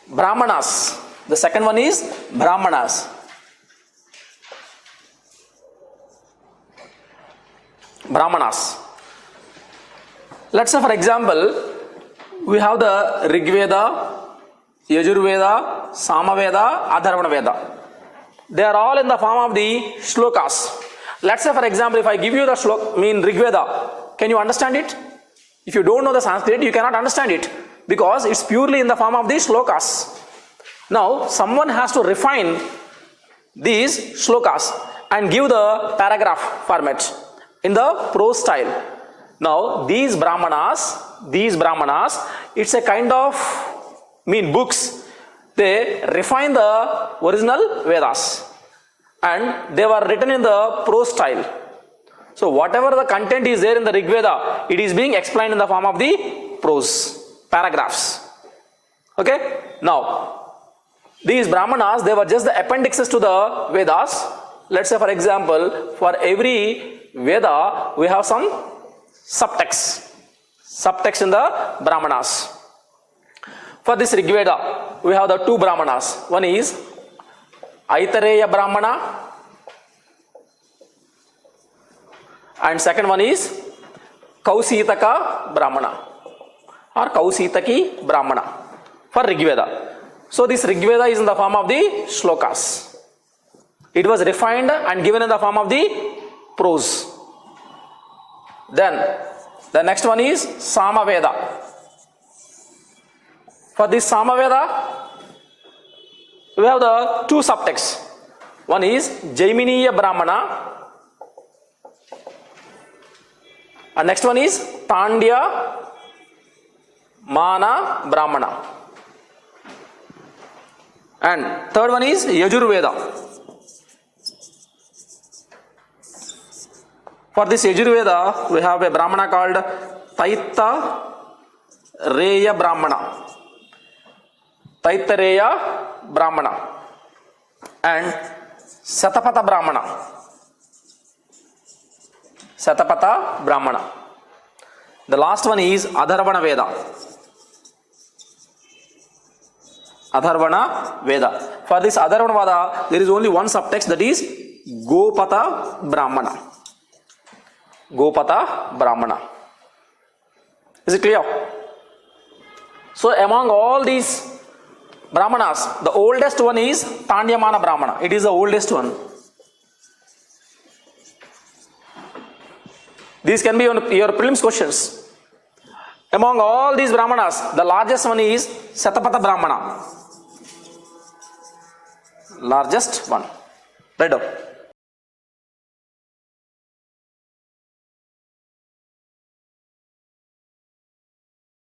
Brahmanas. The second one is Brahmanas. Brahmanas. Let's say for example, we have the Rig Veda, Yajur Veda, Sama Veda, Atharvana Veda. They are all in the form of the shlokas. Let's say for example, if I give you the shlok, Rig Veda, can you understand it? If you don't know the Sanskrit, you cannot understand it because it's purely in the form of the shlokas. Now, someone has to refine these shlokas and give the paragraph format in the prose style. Now, these Brahmanas, it's a kind of books. They refine the original Vedas and they were written in the prose style. So, whatever the content is there in the Rig Veda, it is being explained in the form of the prose, paragraphs. Okay? Now, these Brahmanas, they were just the appendixes to the Vedas. Let's say for example, for every Veda, we have some subtext in the Brahmanas. For this Rig Veda, we have the two Brahmanas. One is Aitareya Brahmana and second one is Kausitaka Brahmana or Kausitaki Brahmana for Rig Veda. So this Rig Veda is in the form of the shlokas. It was refined and given in the form of the prose. Then the next one is Sama Veda. For this Sama Veda, we have the two subtexts. One is Jaiminiya Brahmana and next one is Tandya Mana Brahmana. And third one is Yajur Veda. For this Yajur Veda, we have a Brahmana called Taita Reya Brahmana. Taitareya Brahmana and Satapata Brahmana. Satapata Brahmana. The last one is Atharvana Veda. Atharvana Veda. For this Atharvana Veda, there is only one subtext, that is Gopata Brahmana. Gopata Brahmana. Is it clear? So among all these Brahmanas, the oldest one is Tandyamana Brahmana. It is the oldest one. These can be your prelims questions. Among all these Brahmanas, the largest one is Satapata Brahmana. Largest one. Right up.